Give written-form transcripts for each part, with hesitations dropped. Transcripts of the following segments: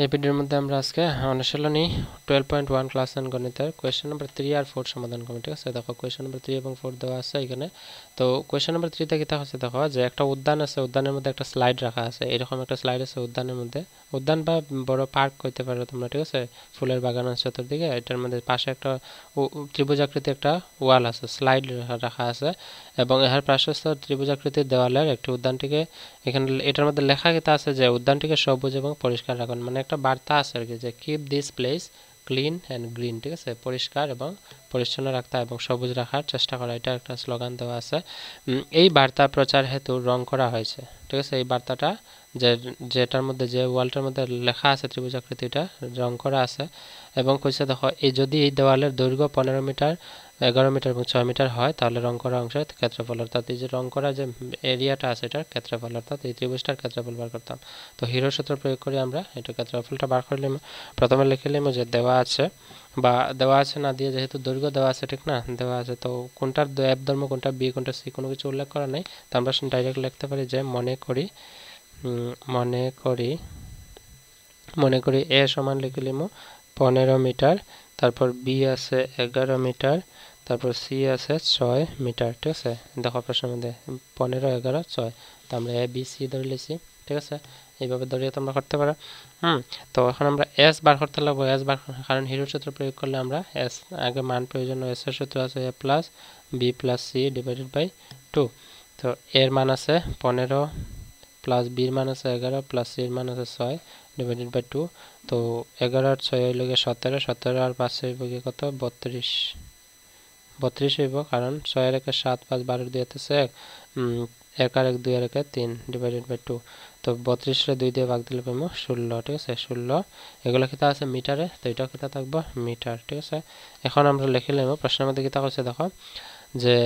এই ভিডিওর মধ্যে আমরা আজকে অনুশীলনী 12.1 ক্লাস 9 গণিতের কোয়েশ্চেন নাম্বার 3 আর 4 সমাধান করব। ঠিক আছে, দেখো কোয়েশ্চেন নাম্বার 3 এবং 4 দেওয়া আছে এখানে। তো কোয়েশ্চেন নাম্বার 3 তে কি হচ্ছে দেখো যে একটা উদ্যান আছে, উদ্যানের মধ্যে একটা স্লাইড রাখা আছে। এরকম একটা স্লাইড আছে উদ্যানের মধ্যে, উদ্যান বা বড় পার্ক কইতে পারো তোমরা। ঠিক আছে, ফুলের বাগান আছে চতুর্দিকে। এটার মধ্যে পাশে একটা ত্রিভুজাকৃতি একটা ওয়াল আছে, স্লাইড রাখা আছে এবং এর পার্শ্বস্থ ত্রিভুজাকৃতির দেওয়ালের একটি উদ্যানটিকে এখানে এটার মধ্যে লেখা কিতা আছে যে উদ্যানটিকে সবুজ এবং পরিষ্কার রাখুন। মানে একটা বার্তা আছে আর কি, যে keep this place clean and green. ঠিক আছে, পরিষ্কার এবং পরিচ্ছন্ন রাখতে এবং সবুজ রাখার চেষ্টা করা, এটা একটা স্লোগান দেওয়া আছে। এই বার্তা প্রচার হেতু রং করা হয়েছে। ঠিক আছে, এই বার্তাটা যেটার মধ্যে যে ওয়ালটার মধ্যে লেখা আছে ত্রিভুজাকৃতিটা রং করা আছে। এবং কইছে দেখো যদি এই দেওয়ালের দৈর্ঘ্য 15 মিটার, 11 মিটার এবং 6 মিটার হয় তাহলে রং করা অংশের ক্ষেত্রফল, অর্থাৎ এই যে রং করা যে এরিয়াটা আছে এটার ক্ষেত্রফল, অর্থাৎ এই ত্রিভুজটার ক্ষেত্রফল বার করতাম। তো হিরো সূত্র প্রয়োগ করে আমরা এটা ক্ষেত্রফলটা বার করলে প্রথমে লিখে নিলাম যে দেওয়া আছে বা দেওয়া আছে না দিয়ে, যেহেতু দৈর্ঘ্য দেওয়া আছে ঠিক না, দেওয়া আছে তো কোনটার এফ ধর্ম কোনটা বি কোনটা সি কোনো কিছু উল্লেখ করা নেই। তো আমরা ডাইরেক্ট লিখতে পারি যে মনে করি এ সমান লিখে নিলাম 15 মিটার, তারপর বি আছে 11 মিটার, তারপর সি আছে 6 মিটার। ঠিক আছে, দেখো প্রশ্নের মধ্যে 15, 11, 6, তো আমরা এ বি সি ধরে লিখছি। ঠিক আছে, এইভাবে ধরিয়ে তোমরা করতে পারো। তো এখন আমরা এস বার করতে লাগবো। এস বার, কারণ হিরোর সূত্র প্রয়োগ করলে আমরা এস আগে মান প্রয়োজন। এস এর সূত্র আছে A plus B plus C divided by 2। তো এর মান আছে 15 প্লাস বির মান আছে 11 প্লাস সির মান আছে 6 ডিভাইডেড বাই 2। তো 11 আর 6 হইল গিয়ে 17, 17 আর 5 হইব গিয়ে কত 32 হইব, কারণ 6 এর 1 7, 5, 12 দিয়ে আছে 1 আর 1 2 আর 1 3 ডিভাইডেড বাই 2। তো 32 রে 2 দিয়ে ভাগ দিলে পাবো 16। ঠিক আছে, 16 এগুলো কিতা আছে মিটারে, তো এটা কিতা থাকবো মিটার। ঠিক আছে, এখন আমরা লিখে নেব প্রশ্নের মধ্যে কিতা করছে দেখো যে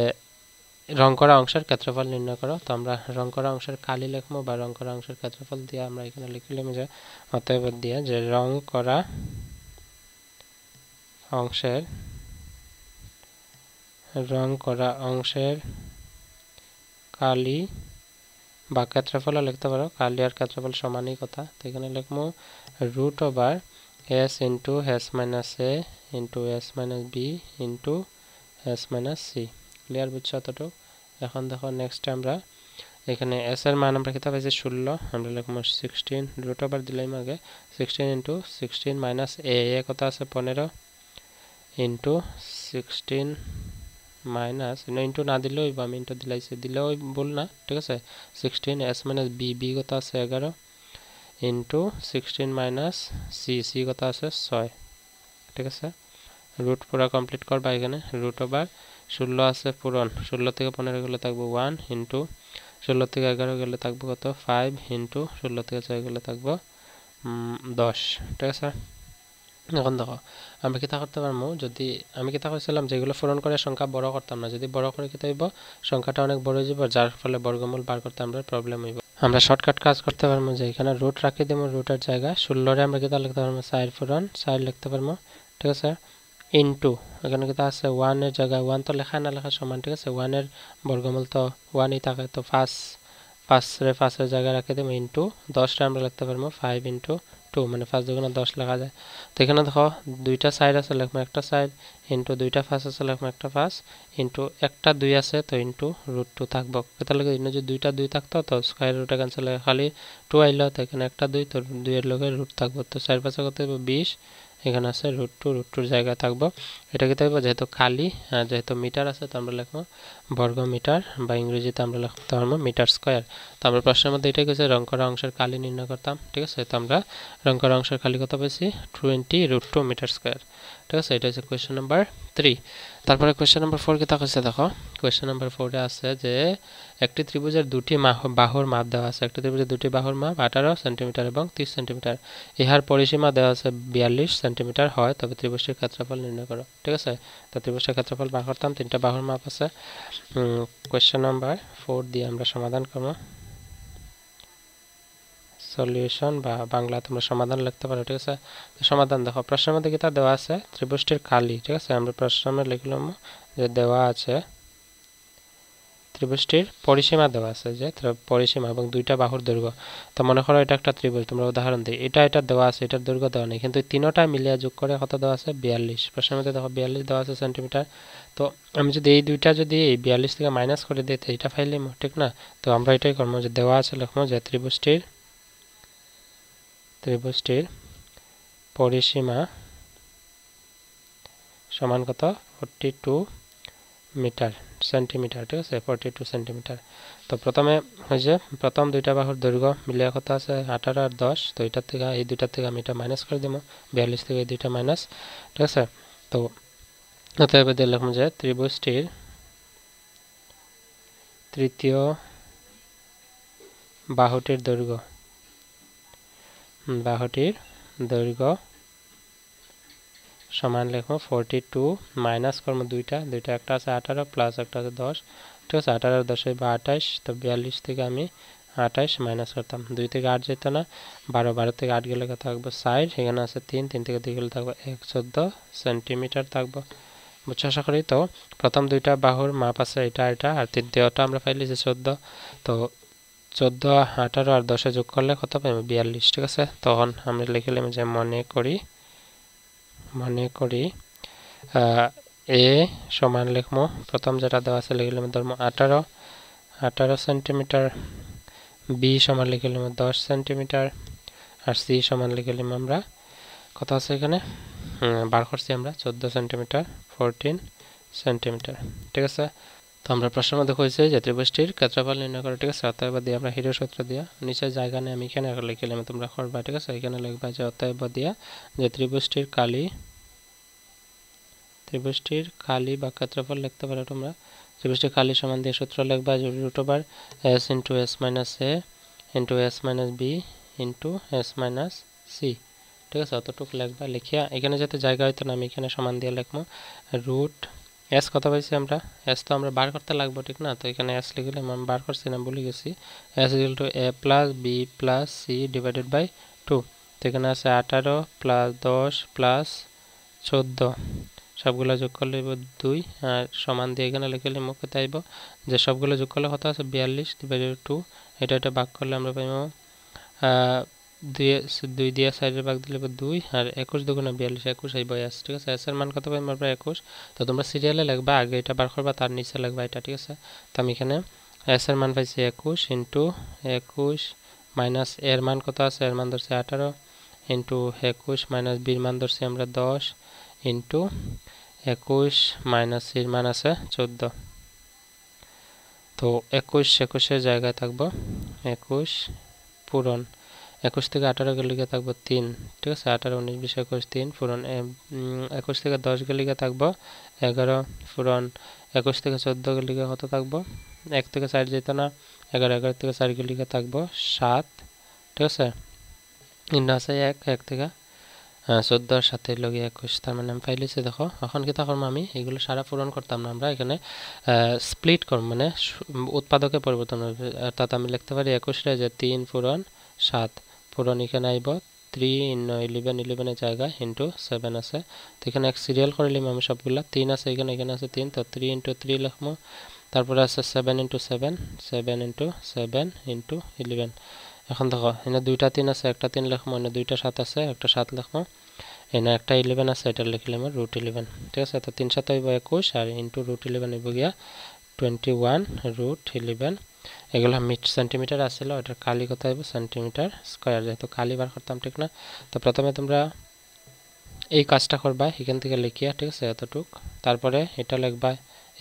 রং করা অংশের ক্ষেত্রফল নির্ণয় করো। তো আমরা রং করা অংশের কালি লিখবো বা রং করা অংশের ক্ষেত্রফল দিয়ে আমরা এখানে লিখলাম যে অতএব দিয়ে যে রং করা অংশের কালি বা ক্ষেত্রফল লিখতে পারো। কালি আর ক্ষেত্রফল সমানই কথা। তো এখানে লিখবো root over S into S minus A into S minus B into S minus C. Clear বুঝছো এতটুকু? এখন দেখো নেক্সট আমরা এখানে এস এর মান আমরা কিতা পাইছি 16, আমরা লিখবো 16 রুট ওভার দিলাম আগে 16 ইন্টু 16 মাইনাস এ কত আছে 15 ইন্টু 16 মাইনাস ইন্টু না দিলেও আমি ইন্টু দিলেও ভুল না। ঠিক আছে, 16 এস মাইনাস বি, বি কত আছে 11 ইন্টু 16 মাইনাস সি, সি কত আছে 6। ঠিক আছে, রুট পুরো কমপ্লিট করবা। এখানে রুট ওভার 16 আছে পূরণ, 16 থেকে 15 গেলে থাকবো 1 ইন্টু 16 থেকে 11 গেলে থাকবো কত 5 ইন্টু 16 থেকে 6 গেলে থাকবো 10। ঠিক আছে, এখন দেখো আমরা কিতা করতে পারবো, যদি আমি কিতা কইছিলাম যেগুলো পূরণ করে সংখ্যা বড় করতাম না, যদি বড় করে কিতা হইব সংখ্যাটা অনেক বড় হয়ে যাব, যার ফলে বর্গমূল বার করতে আমরা প্রবলেম হইব। আমরা শর্টকাট কাজ করতে পারবো যে এখানে রুট রাখি দেব, রুটের জায়গায় 16 রে আমরা কিতা লিখতে পারবো 4 পূরণ 4 লিখতে পারবো। ঠিক আছে, ইন্টু এখানে কিতা আছে 1 এর জায়গায় 1 তো লেখা না লেখা সমান। ঠিক আছে, 1 এর বর্গমূল তো 1ই থাকে, তো 5 রে 5 এর জায়গায় রাখি দেব ইন্টু 10 রে আমরা লিখতে পারবো 5 ইন্টু 2, মানে 5 দুগুণে 10 লেখা যায়। তো এখানে দেখো দুইটা সাইড আছে, লিখবো একটা সাইড ইন্টু দুইটা 5 আছে, লিখবো একটা 5 ইন্টু একটা 2 আছে, তো ইন্টু রুট 2 থাকবো। তাহলে যদি দুইটা 2 থাকতো তো স্কয়ার রুটে ক্যান্সেল হয়ে খালি 2 আইলো, তো এখানে একটা 2, তো 2 এর লগে রুট থাকবো। তো 4 5 কত হবে 20, এখানে আছে রুট 2, রুট 2 জায়গায় থাকবো। এটা কি থাকবো যেহেতু খালি, যেহেতু মিটার আছে তো আমরা লিখবো বর্গ মিটার, বা ইংরেজিতে আমরা লিখতে পারবো মিটার স্কয়ার। তো আমরা প্রশ্নের মধ্যে এটাই কিছু রং করা অংশের কালি নির্ণয় করতাম। ঠিক আছে, তো আমরা রং করা অংশের কালি কত পেয়েছি 20 রুট 2 মিটার স্কয়ার। ঠিক আছে, এটা হচ্ছে কোয়েশ্চেন নাম্বার 3। তারপরে কোয়েশ্চেন নাম্বার 4 কি থাকছে দেখো, কোয়েশ্চেন নাম্বার 4 এ আছে যে একটি ত্রিভুজের দুটি বাহুর মাপ দেওয়া আছে। একটি ত্রিভুজের দুটি বাহুর মাপ 18 সেন্টিমিটার এবং 30 সেন্টিমিটার। ইহার পরিসীমা দেওয়া আছে 42 সেন্টিমিটার হয়, তবে ত্রিভুজটির ক্ষেত্রফল নির্ণয় করো। ঠিক আছে, তো ত্রিভুজটির ক্ষেত্রফল বার করতাম, তিনটা বাহুর মাপ আছে। কোয়েশ্চেন নাম্বার 4 দিয়ে আমরা সমাধান করব। সলিউশন বা বাংলা তোমরা সমাধান লিখতে পারো। ঠিক আছে, সমাধান দেখো প্রশ্নের মধ্যে কি তা দেওয়া আছে ত্রিভুজটির কালি। ঠিক আছে, আমরা প্রশ্নে লিখলাম যে দেওয়া আছে ত্রিভুজটির পরিসীমা দেওয়া আছে, যে পরিসীমা এবং দুইটা বাহুর দৈর্ঘ্য। তো মনে করো এটা একটা ত্রিভুজ, তোমরা উদাহরণ দিই, এটা দেওয়া আছে, এটার দৈর্ঘ্য দেওয়া নেই, কিন্তু তিনটা মিলিয়ে যোগ করে কত দেওয়া আছে 42। প্রশ্নের মধ্যে দেখো 42 দেওয়া আছে সেন্টিমিটার। তো আমি যদি এই দুইটা যদি এই 42 থেকে মাইনাস করে দিই তো এটা ফাইলিম, ঠিক না? তো আমরা এটাই করবো, যে দেওয়া আছে লিখবো যে ত্রিভুজটির পরিসীমা সমান কত 42 মিটার সেন্টিমিটার, ঠিক আছে 42 সেন্টিমিটার। তো প্রথমে হয়েছে প্রথম দুইটা বাহুর দৈর্ঘ্য মিলিয়ে কত আছে 18 আর 10। তো এটার থেকে এই দুইটার থেকে আমি এটা মাইনাস করে দেবো, 42 থেকে এই দুইটা মাইনাস, ঠিক আছে? তো অতএব দিয়ে লিখবো যে ত্রিভুজটির তৃতীয় বাহুটির দৈর্ঘ্য সমান লিখবো 42 মাইনাস করবো দুইটা একটা আছে 18 প্লাস একটা আছে 10, ঠিক আছে? 18 আর 10 বা 28। তো 42 থেকে আমি 28 মাইনাস করতাম, 2 থেকে 8 যেত না, 12 থেকে 8 গেলে কত থাকবো 60, এখানে আছে 3 থেকে 2 গেলে থাকবো 14 সেন্টিমিটার থাকবো। বুঝছো আশা করি? তো প্রথম দুইটা বাহুর মাপ আছে এটা আর তৃতীয়টা আমরা পাইলি যে 14। তো 14, 18 আর 10 যোগ করলে কত পাবো 42, ঠিক আছে? তখন আমরা লিখলাম যে মনে করি এ সমান লিখবো, প্রথম যেটা দেওয়া আছে লিখলাম ধর্ম 18 সেন্টিমিটার, বি সমান লিখলাম 10 সেন্টিমিটার, আর সি সমান লিখলাম আমরা কত আছে এখানে বার করছি আমরা 14 সেন্টিমিটার 14 সেন্টিমিটার, ঠিক আছে? তো আমরা প্রশ্নের মধ্যে কইছে যে ত্রিভুজটির ক্ষেত্রফল নির্ণয় করে, ঠিক আছে? অতএব দিয়ে আমরা হিরো সূত্র দিয়া নিচে জায়গা নেই, আমি এখানে লিখলাম, তোমরা করবা, ঠিক আছে? এখানে লিখবা যে অতএব দিয়া যে ত্রিভুজটির কালি বা ক্ষেত্রফল লিখতে পারো তোমরা। ত্রিভুজটির কালি সমান দিয়ে সূত্র লিখবা যে √s * s - a * s - b * s - c, ঠিক আছে? অতটুকু লিখবা, লিখিয়া এখানে যাতে জায়গা হইতো না আমি এখানে সমান দিয়ে লিখবো রুট s কত পাইছি আমরা, s তো আমরা বার করতে লাগবো, ঠিক না? তো এখানে s লিখলে আমি বার করছি না, ভুলে গেছি। s = a + b + c / 2। তো এখানে আছে 18 + 10 + 14, সবগুলো যোগ করলে 2 আর সমান দিয়ে এখানে লিখলে মুখে তাইব যে সবগুলো যোগ করলে কত আছে 42 / 2। এটা ভাগ করলে আমরা পাইব 2 দিয়ে 4 ভাগ দিলে 2 আর 21 × 2 = 42, 21 আইব s, ঠিক আছে? s এর মান কত পাইব আমরা 21। তো তোমরা সিরিয়ালে লিখবা, আগে এটা বার করবা তার নিচে লিখবা এটা, ঠিক আছে? তো আমি এখানে s এর মান পাইছি 21 * 21 মাইনাস এর মান কত আছে, এর মান ধরছি 18 * 21 মাইনাস b এর মান ধরছি আমরা 10 * 21 মাইনাস c এর মান আছে 14। তো 21 এর জায়গায় থাকবো 21 পূরণ 21 থেকে 18 গেলে থাকবো 3, ঠিক আছে? 18 19 20 21 3 পূরণ 21 থেকে 10 গেলে থাকবো 11 পূরণ 21 থেকে 14 গেলে কত থাকবো 1 থেকে 4 যেত না, 11 থেকে 4 গেলে থাকবো 7, ঠিক আছে? ইন্না আছে 1 থেকে 14 এর সাথে লগে 21, তার মানে আমি পাইলিছি। দেখো এখন কি তখন আমি এগুলো সারা পূরণ করতাম না, আমরা এখানে স্প্লিট করব, মানে উৎপাদকে পরিবর্তন হবে। অর্থাৎ আমি লিখতে পারি 21 রে যে 3 পূরণ 7 পূরণ এখানে আইব 3 * 11 11 এর জায়গায় ইনটু 7 আছে। তো এখানে এক সিরিয়াল করে নিলাম আমি সবগুলা, 3 আছে এখানে আছে 3, তো 3 * 3 লিখবো, তারপরে আছে 7 * 7 7 * 7 * 11। এখন দেখো এখানে দুইটা 3 আছে, একটা 3 লিখবো, এখানে দুইটা 7 আছে, একটা 7 লিখবো, এখানে একটা 11 আছে, এটা লিখলাম √11, ঠিক আছে? তো 3 × 7 হইব 21 আর ইনটু √11 হইব গিয়া 21 √11। এগুলো সেন্টিমিটার আসছিল, ওটার কালি কত হইব সেন্টিমিটার স্কয়ার, যেহেতু কালি বার করতাম, ঠিক না? তো প্রথমে তোমরা এই কাজটা করবা এখান থেকে লিখিয়া, ঠিক আছে? এতটুক, তারপরে এটা লিখবা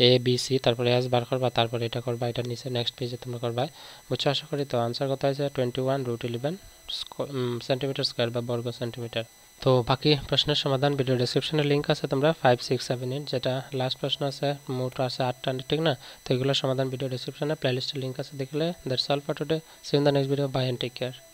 a b c, তারপরে s বার করবা, তারপরে এটা করবা, এটা নিচে নেক্সট পেজে তোমরা করবা। বুঝছো আশা করি? তো आंसर কত হয়েছে 21 √11 সেন্টিমিটার স্কয়ার বা বর্গ সেন্টিমিটার। তো বাকি প্রশ্নের সমাধান ভিডিও ডেসক্রিপশনে লিংক আছে, তোমরা 5 6 7 8 যেটা লাস্ট প্রশ্ন আছে মোট আছে 8টা, ঠিক না? তো এগুলোর সমাধান ভিডিও ডেসক্রিপশনে প্লেলিস্টের লিংক আছে, দেখলে। That's all for today, see you in the next video, bye and take care.